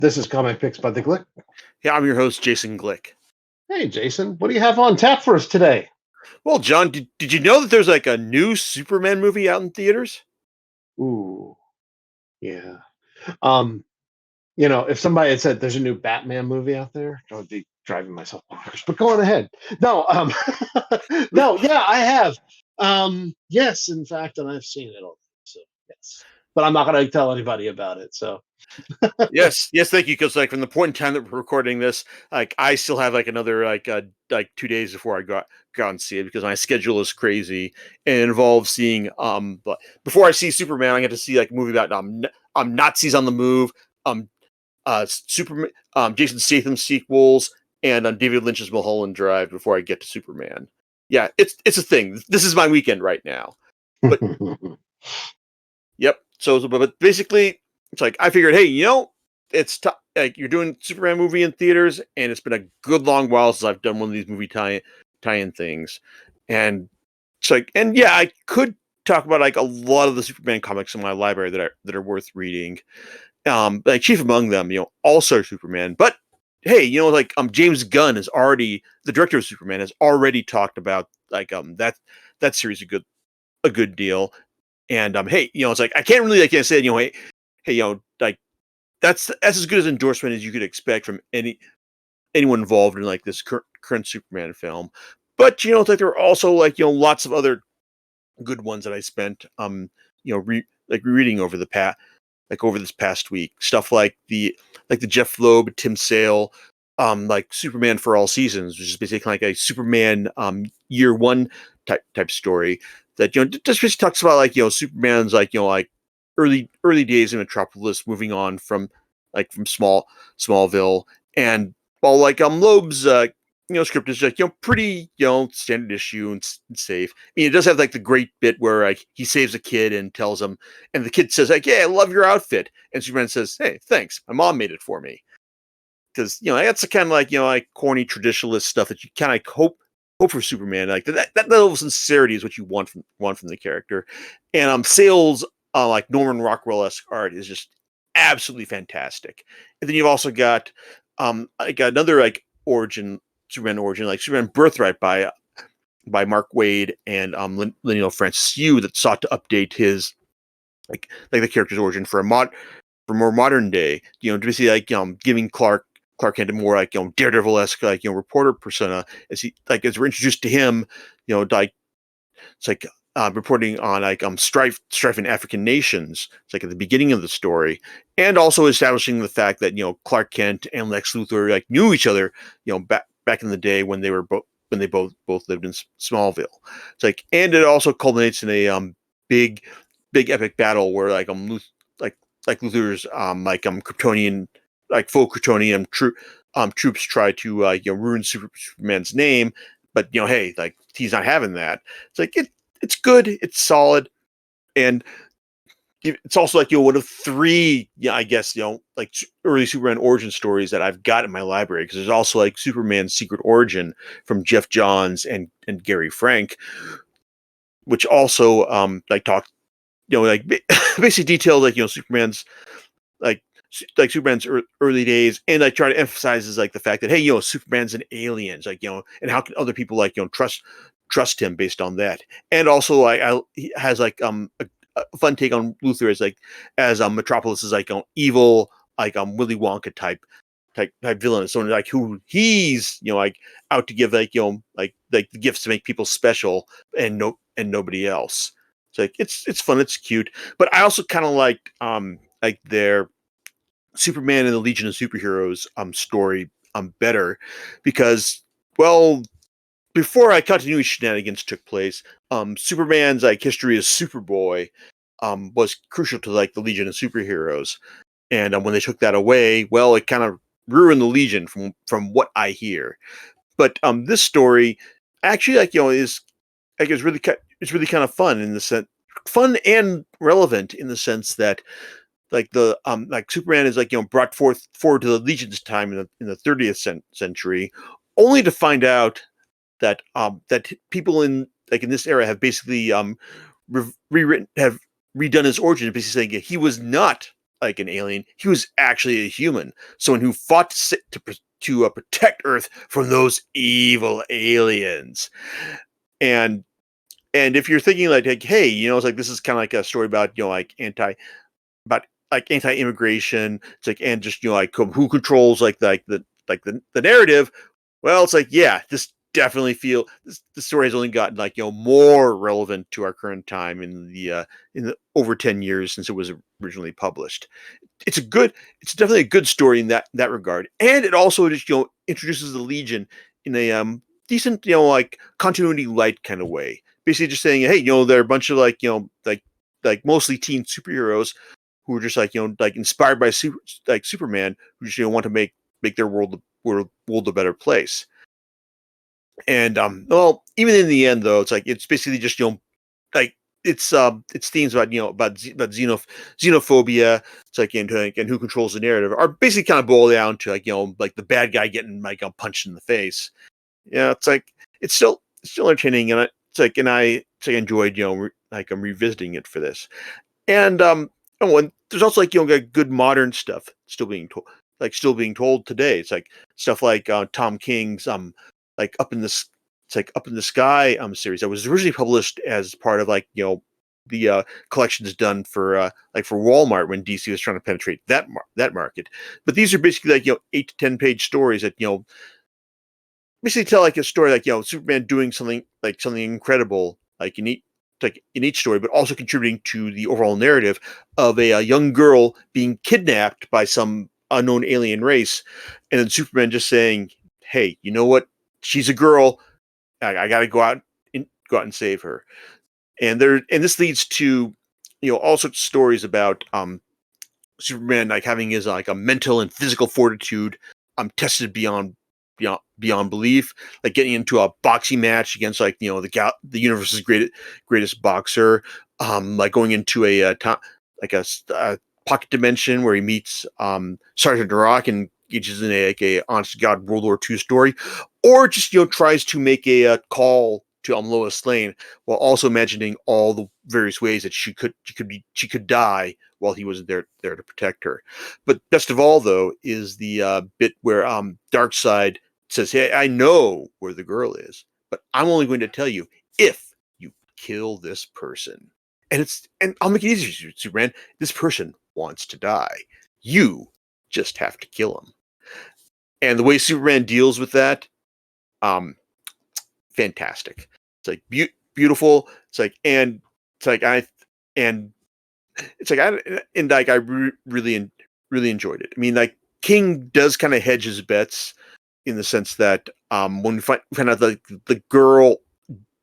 This is Comic Picks by the Glick. Yeah, I'm your host, Jason Glick. Hey, Jason, what do you have on tap for us today? Well, John, did you know that there's like a new Superman movie out in theaters? Ooh, yeah. If somebody had said there's a new Batman movie out there, I would be driving myself bonkers. But go on ahead. No, no, yeah, I have. Yes, in fact, and I've seen it already. So yes, but I'm not going to tell anybody about it. So Yes, thank you. Because like from the point in time that we're recording this, like I still have like another like 2 days before I go out and see it because my schedule is crazy and it involves seeing but before I see Superman, I get to see like a movie about Nazis on the move, Superman, Jason Statham sequels, and David Lynch's Mulholland Drive before I get to Superman. Yeah, it's a thing. This is my weekend right now. But yep. So, but basically, it's like I figured, hey, it's like you're doing Superman movie in theaters, and it's been a good long while since I've done one of these movie tie-in things, and it's like, and yeah, I could talk about like a lot of the Superman comics in my library that are worth reading. Like chief among them, All-Star Superman, but hey, like James Gunn is already the director of Superman has already talked about like that series a good deal. And hey, it's like I can't really like I said, hey, like that's as good as endorsement as you could expect from anyone involved in like this current Superman film. But it's like there are also like lots of other good ones that I spent rereading over over this past week. Stuff like the Jeff Loeb, Tim Sale, like Superman for All Seasons, which is basically like a Superman year one type story that just talks about like Superman's like like early days in Metropolis, moving on from Smallville, and while like Loeb's script is like pretty standard issue and safe. I mean, it does have like the great bit where like he saves a kid and tells him, and the kid says like, "Yeah, I love your outfit," and Superman says, "Hey, thanks, my mom made it for me." Because that's the kind of like corny traditionalist stuff that you kind of hope for Superman. Like that level of sincerity is what you want from the character. And Sale's like Norman Rockwell-esque art is just absolutely fantastic. And then you've also got like another like Superman origin, like Superman Birthright by Mark Waid and Leinil Francis Yu, that sought to update his like the character's origin for more modern day. To basically like giving Clark Kent a more like Daredevil-esque like reporter persona as we're introduced to him, like it's like reporting on like strife in African nations. It's like at the beginning of the story, and also establishing the fact that Clark Kent and Lex Luthor like knew each other, back in the day when they both lived in Smallville. It's like, and it also culminates in a big epic battle where like Luthor's Kryptonian full Kryptonian troops try to ruin Superman's name, but hey, like he's not having that. It's like it's good, it's solid, and it's also like one of three, I guess like early Superman origin stories that I've got in my library, because there's also like Superman's Secret Origin from Jeff Johns and Gary Frank, which also like talk like basically details like Superman's like Superman's early days, and I try to emphasize like the fact that hey, Superman's an alien, it's like and how can other people like trust him based on that, and also like he has like a fun take on Luthor as Metropolis is like evil like Willy Wonka type villain, so like who he's like out to give like like the gifts to make people special and nobody else. It's like it's fun, it's cute, but I also kind of liked their Superman and the Legion of Superheroes story better, because well, before continuity shenanigans took place, Superman's like history as Superboy was crucial to like the Legion of Superheroes, and when they took that away, well, it kind of ruined the Legion from what I hear. But this story actually is like it's really kind of fun in the sense, fun and relevant in the sense that like the like Superman is like brought forward to the Legion's time in the 30th century, only to find out that that people in this era have basically rewritten, have redone his origin, basically saying he was not like an alien. He was actually a human, someone who fought to protect Earth from those evil aliens. And if you're thinking like, hey, it's like this is kind of like a story about like anti-immigration. It's like, and just like who controls the narrative. Well, it's like, yeah, this definitely the story has only gotten like more relevant to our current time in the over 10 years since it was originally published. It's definitely a good story in that regard, and it also just introduces the Legion in a decent like continuity light kind of way. Basically, just saying, hey, they're a bunch of like mostly teen superheroes who are just like like inspired by Superman, who just want to make their world a better place. And well, even in the end though, it's like it's basically just like it's themes about about xenophobia. It's like and who controls the narrative are basically kind of boil down to like like the bad guy getting like punched in the face. Yeah, it's like it's still entertaining, and I enjoyed like I'm revisiting it for this. And and there's also like good modern stuff still being told today. It's like stuff like Tom King's like Up in the Sky series that was originally published as part of like the collections done for for Walmart when DC was trying to penetrate that market. But these are basically like 8 to 10 page stories that basically tell like a story like Superman doing something incredible like in each story, but also contributing to the overall narrative of a young girl being kidnapped by some unknown alien race, and then Superman just saying, "Hey, you know what? She's a girl. I got to go out and save her." And this leads to all sorts of stories about Superman like having his like a mental and physical fortitude tested beyond belief, like getting into a boxing match against like the universe's greatest boxer, like going into like a pocket dimension where he meets Sergeant Rock and engages in a honest to god World War II story, or just tries to make a call to Lois Lane while also imagining all the various ways that she could die while he wasn't there to protect her. But best of all, though, is the bit where Darkseid says, "Hey, I know where the girl is, but I'm only going to tell you if you kill this person." And I'll make it easier for you, Superman. This person wants to die. You just have to kill him. And the way Superman deals with that, um, fantastic. It's like beautiful. It's like and it's like I and it's like really enjoyed it. I mean, like King does kind of hedge his bets in the sense that when we find out the girl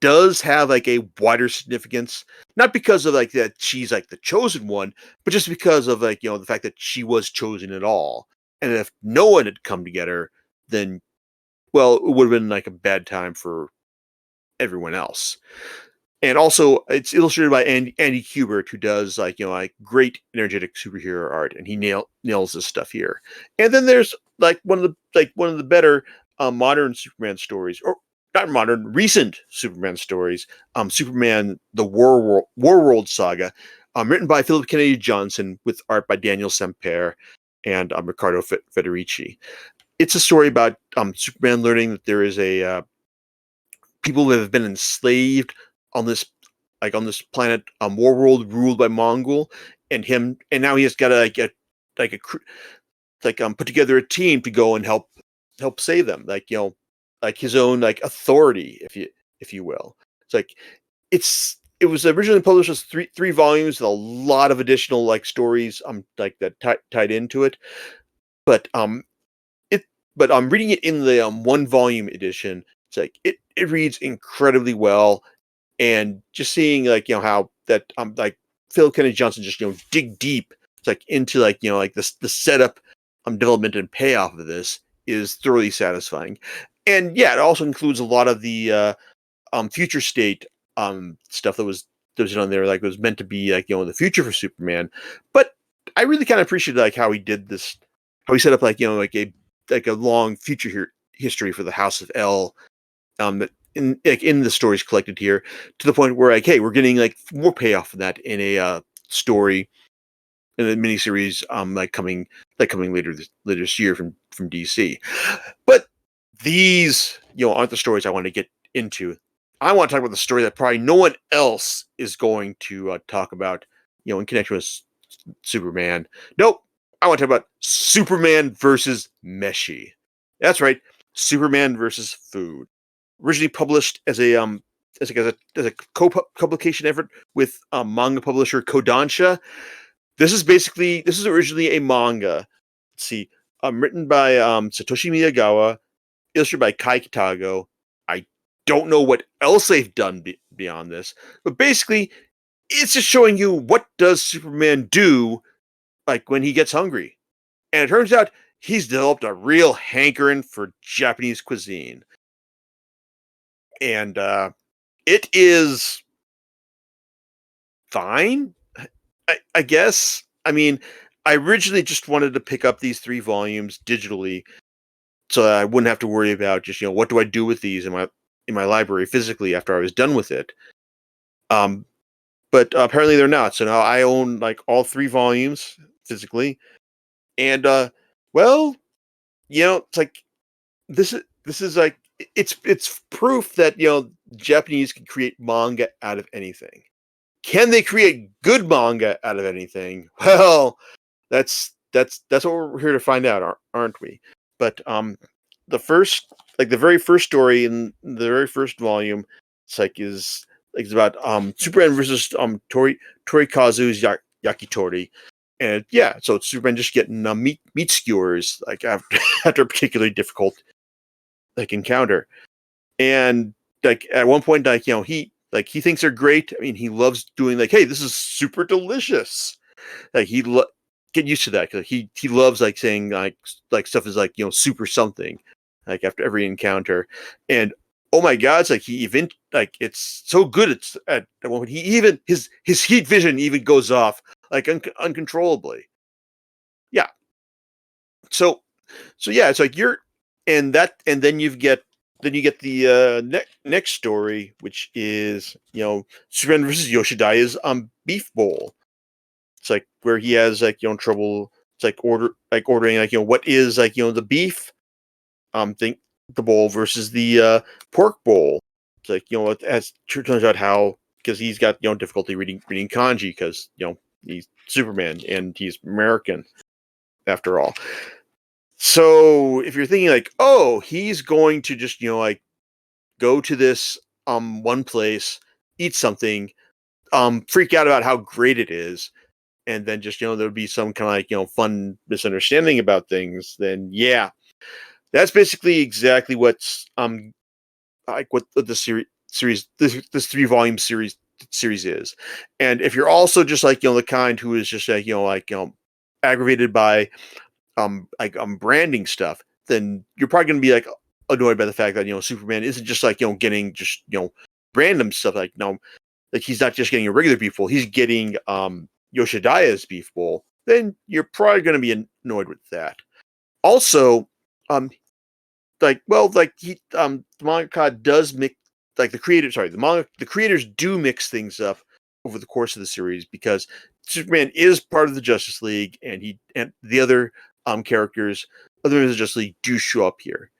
does have like a wider significance, not because of like that she's like the chosen one, but just because of like the fact that she was chosen at all. And if no one had come together, then well, it would have been like a bad time for everyone else. And also, it's illustrated by Andy Kubert, who does like great energetic superhero art, and he nails this stuff here. And then there's like one of the better modern Superman stories, or not modern, recent Superman stories. Superman: The War World Saga, written by Philip Kennedy Johnson with art by Daniel Semper and Riccardo Federici. It's a story about Superman learning that there is a people that have been enslaved on this planet, War World ruled by Mongol, and now he has got to get like put together a team to go and help save them, like his own like authority, if you will. It's like it was originally published as three volumes with a lot of additional like stories like that tied into it, but I'm reading it in the one volume edition. It's like it reads incredibly well, and just seeing like how that like Phil Kennedy Johnson just dig deep, it's like into like like the setup, development and payoff of this is thoroughly satisfying. And yeah, it also includes a lot of the future state stuff that was on there, like it was meant to be like in the future for Superman. But I really kind of appreciated like how he did this, how he set up like like a long future history for the House of L, that in the stories collected here, to the point where like, hey, we're getting like more payoff for that in a story in the miniseries coming later this year from DC. But these aren't the stories I want to get into. I want to talk about the story that probably no one else is going to talk about, in connection with Superman. Nope. I want to talk about Superman versus Meshi. That's right, Superman versus food. Originally published as a co-publication effort with manga publisher Kodansha. This is originally a manga. Let's see, written by Satoshi Miyagawa, illustrated by Kai Kitago. I don't know what else they've done beyond this, but basically, it's just showing you what does Superman do, like when he gets hungry. And it turns out he's developed a real hankering for Japanese cuisine, and it is fine, I guess. I mean, I originally just wanted to pick up these 3 volumes digitally, so that I wouldn't have to worry about just what do I do with these in my library physically after I was done with it. But apparently they're not. So now I own like all 3 volumes physically, and well, it's like this is like it's proof that Japanese can create manga out of anything. Can they create good manga out of anything? Well, that's what we're here to find out, aren't we? But the very first story in the very first volume, it's about Superman versus Torikazu's Yakitori, and yeah, so it's Superman just getting meat skewers like after after a particularly difficult encounter, and like at one point he thinks they're great. I mean, he loves doing hey, this is super delicious. Like get used to that because he loves saying stuff is super something after every encounter. And oh my god, it's he even it's so good. It's at one point he even his heat vision even goes off uncontrollably. Yeah. So yeah, it's you're and then you get the next story, which is Superman versus Yoshidaya's beef bowl. It's where he has trouble. It's ordering what is the beef think the bowl versus the pork bowl. It's it as turns out how, because he's got difficulty reading kanji because he's Superman and he's American after all. So if you're thinking oh, he's going to just go to this one place, eat something, freak out about how great it is, and then just there'll be some kind of fun misunderstanding about things, then yeah, that's basically exactly what's what the series this 3-volume series is. And if you're also just the kind who is just aggravated by branding stuff, then you're probably going to be annoyed by the fact that Superman isn't just getting just random stuff he's not just getting a regular beef bowl, he's getting Yoshidaya's beef bowl. Then you're probably going to be annoyed with that. Also, the mangaka does mix the creators do mix things up over the course of the series, because Superman is part of the Justice League, and the other characters other than the Justice League do show up here.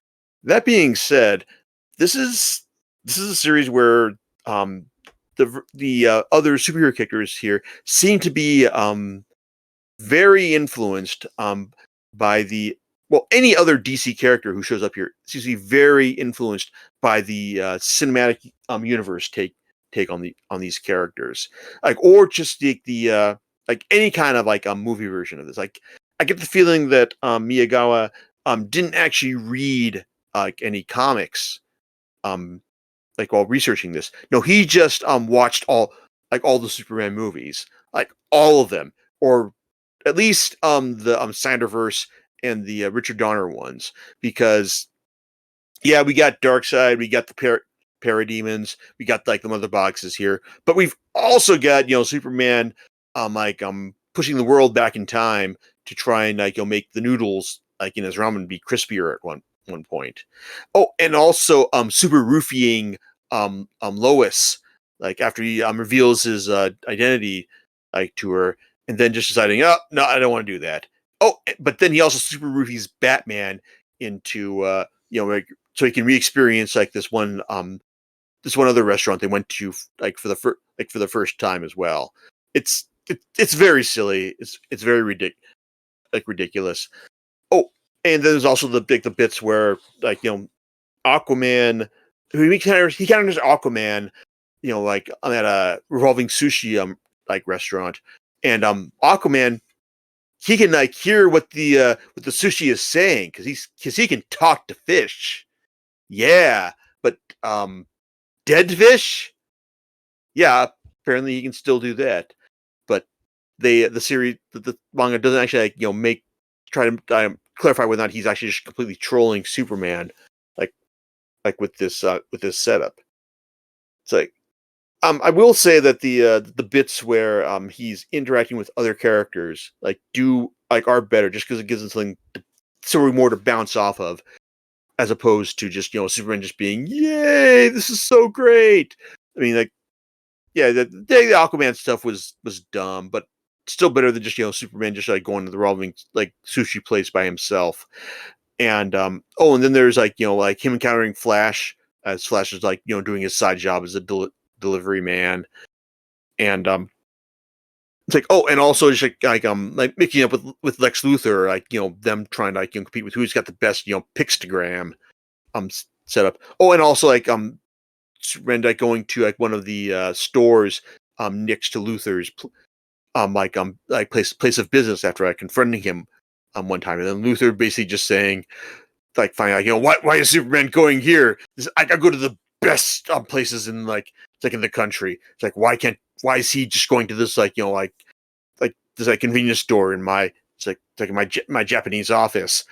That being said, this is a series where the other superhero characters here seem to be very influenced by any other DC character who shows up here seems to be very influenced by the cinematic universe take on these characters, or just the any kind of a movie version of this. I get the feeling that Miyagawa didn't actually read any comics while researching this. No, he just watched all the Superman movies, all of them, or at least the Snyderverse and the Richard Donner ones, because yeah, we got Darkseid, we got the Parademons, we got the mother boxes here, but we've also got Superman pushing the world back in time to try and make the noodles in his ramen be crispier at one point. Oh, and also super roofying Lois after he reveals his identity to her, and then just deciding, oh no, I don't want to do that. Oh, but then he also super roofies Batman into like so he can re-experience like this one other restaurant they went to like for the first time as well. It's very silly. It's very ridiculous. Oh, and then there's also the bits where like Aquaman, who he encounters Aquaman, like at a revolving sushi like restaurant, and Aquaman, he can like hear what the sushi is saying because he can talk to fish. Yeah, but dead fish. Yeah, apparently he can still do that. But the manga doesn't actually like make try to clarify whether or not he's actually just completely trolling Superman, like with this setup. It's like I will say that the bits where he's interacting with other characters are better just because it gives him something more to bounce off of as opposed to just Superman just being yay, this is so great. I mean, like, yeah, the Aquaman stuff was dumb, but still better than just Superman just like going to the revolving like sushi place by himself. And and then there's like like him encountering Flash as Flash is like doing his side job as a delivery man, and it's like and also just like mixing up with Lex Luthor, like them trying to like compete with who's got the best pixtagram set up. Oh, and also like Superman like going to like one of the stores next to Luthor's like place of business after confronting him one time, and then Luthor basically just saying like finding like why is Superman going here? I gotta go to the best places in in the country. It's like why is he just going to this like this like convenience store in my it's like my Japanese office.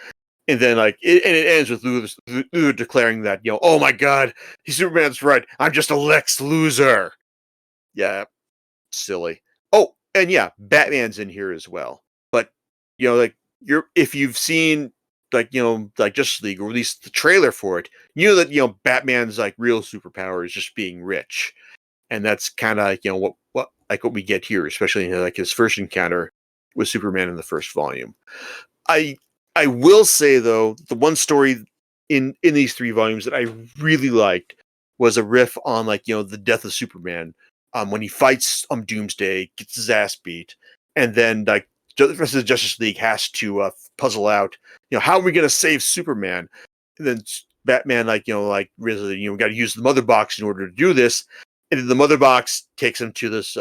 And then it ends with Luthor declaring that oh my god, Superman's right, I'm just a Lex loser. Yeah, silly. Oh, and yeah, Batman's in here as well. But like if you've seen like Justice League or at least the trailer for it, that Batman's like real superpower is just being rich, and that's kind of like what we get here, especially in like his first encounter with Superman in the first volume. I I will say though, the one story in these three volumes that I really liked was a riff on the death of Superman. When he fights Doomsday, gets his ass beat, and then like the rest of the Justice League has to puzzle out, how are we gonna save Superman? And then Batman really got to use the Mother Box in order to do this, and then the Mother Box takes him to this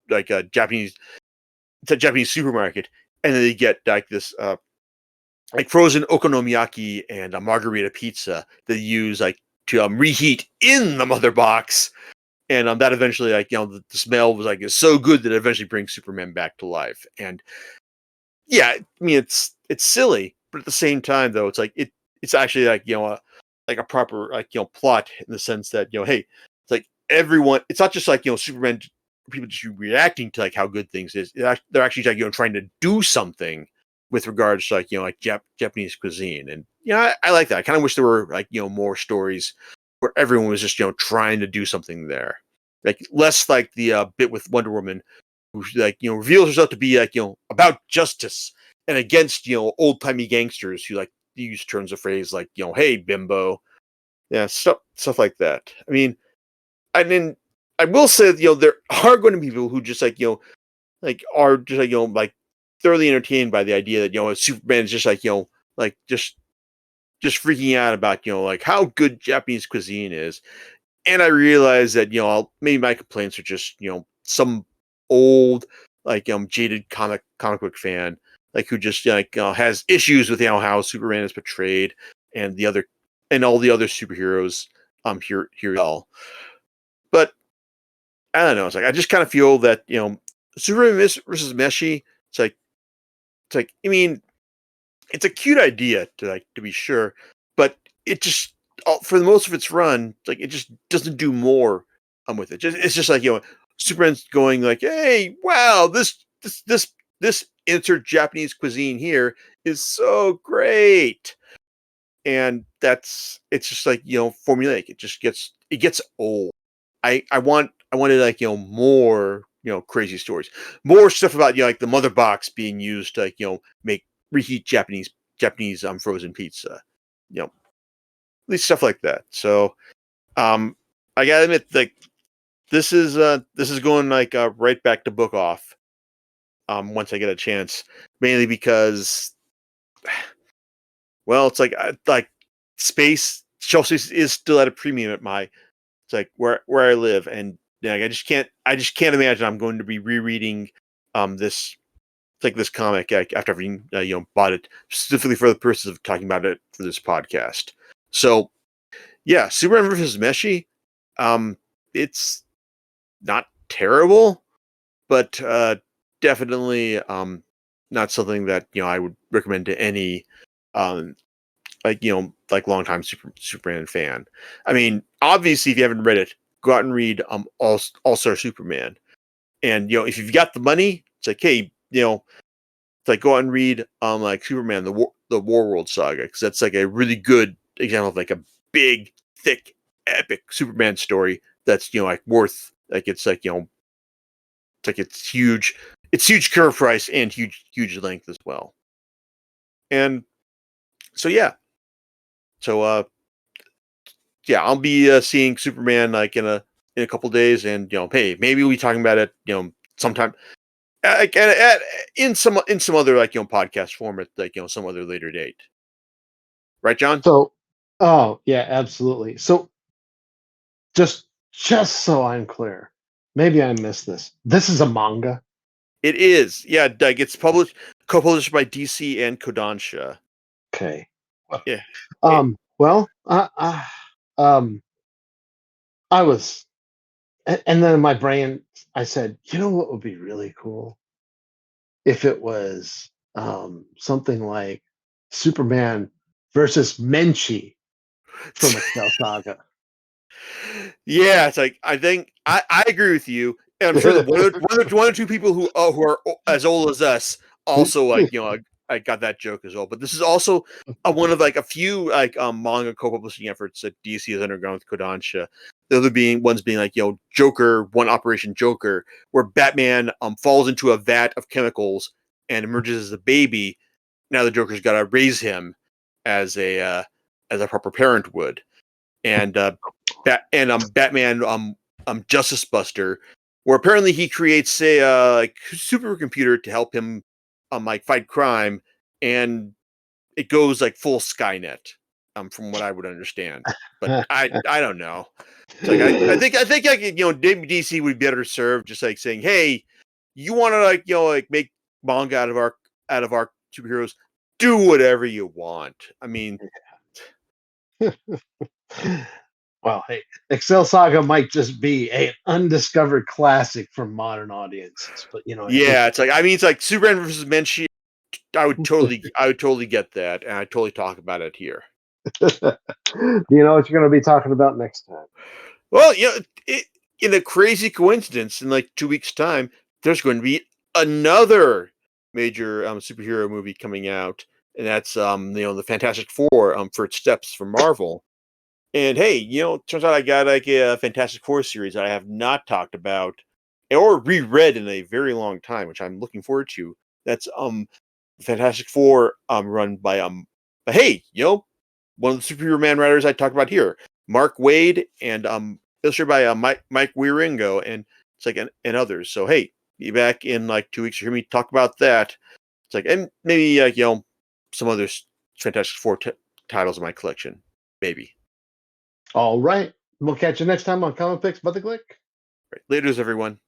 like a Japanese supermarket, and then they get like this like frozen okonomiyaki and a margarita pizza that they use like to reheat in the Mother Box, and that eventually the smell was like is so good that it eventually brings Superman back to life. And yeah, I mean it's silly, but at the same time though it's actually like a proper plot in the sense that hey, it's like everyone, it's not just like Superman, people just reacting to like how good things is. They're actually like trying to do something with regards to like Japanese cuisine. And I like that. I kind of wish there were like more stories where everyone was just trying to do something there, like less like the bit with Wonder Woman, who like reveals herself to be like about justice and against old timey gangsters who like use terms of phrase like hey bimbo, yeah, stuff like that. I mean I will say that, there are going to be people who just like like are just like like thoroughly entertained by the idea that Superman is just like like just freaking out about like how good Japanese cuisine is. And I realize that maybe my complaints are just some old jaded comic book fan like who just like has issues with how Superman is portrayed and all the other superheroes here all. But I don't know. It's like I just kind of feel that Superman versus Meshi. It's like I mean it's a cute idea to be sure, but it just for the most of its run, like it just doesn't do more with it. It's just like Superman's going like, hey, wow, this insert Japanese cuisine here is so great, and it's just like formulaic. It gets old. I wanted like more crazy stories. More stuff about like the mother box being used to like make reheat Japanese frozen pizza. At least stuff like that. So I gotta admit, like this is going like right back to book off. Once I get a chance, mainly because, well, it's like space shelf space is still at a premium at my. It's like where I live, and I just can't imagine I'm going to be rereading this like this comic after having bought it specifically for the purpose of talking about it for this podcast. So yeah, Superman versus Meshi, it's not terrible, but definitely not something that I would recommend to any um like longtime Superman fan. I mean, obviously, if you haven't read it, go out and read All Star Superman. And if you've got the money, it's like, hey, it's like go out and read like Superman the War World Saga, because that's like a really good example of like a big, thick, epic Superman story that's like worth like it's like it's like it's huge cover price and huge length as well. And so yeah, I'll be seeing Superman like in a couple days, and hey, maybe we'll be talking about it sometime in some other like podcast format, like some other later date, right, John? So, oh yeah, absolutely. So just so I'm clear, maybe I missed this. This is a manga. It is, yeah. Like it's co-published by DC and Kodansha. Okay. Yeah. Well, I was, and then in my brain, I said, you know what would be really cool if it was something like Superman versus Menchi from Excel Saga. Yeah, it's like I think I agree with you, and I'm sure that one or two people who are as old as us also like I got that joke as well. But this is also one of like a few like manga co-publishing efforts that DC has undergone with Kodansha. The other ones being like Joker, One Operation Joker, where Batman falls into a vat of chemicals and emerges as a baby. Now the Joker's got to raise him as a proper parent would. And Batman Justice Buster, where apparently he creates a like supercomputer to help him like fight crime, and it goes like full Skynet, from what I would understand. But I don't know. It's like I think like DC would be better served just like saying, hey, you want to like make manga out of our superheroes, do whatever you want. I mean, Well, hey, Excel Saga might just be an undiscovered classic for modern audiences, but yeah, it's like it's like Superman versus Menchi. I would totally get that, and I totally talk about it here. do you know what you're going to be talking about next time? Well, in a crazy coincidence, in like 2 weeks' time, there's going to be another major superhero movie coming out, and that's the Fantastic Four First Steps from Marvel. And hey, it turns out I got like a Fantastic Four series that I have not talked about or reread in a very long time, which I'm looking forward to. That's Fantastic Four run by but hey, one of the Superman writers I talked about here, Mark Waid, and illustrated by Mike Wieringo, and it's like and others. So hey, be back in like 2 weeks to hear me talk about that. It's like, and maybe like some other Fantastic Four titles in my collection, maybe. All right. We'll catch you next time on Comic Picks by the Click. Right. Laters, everyone.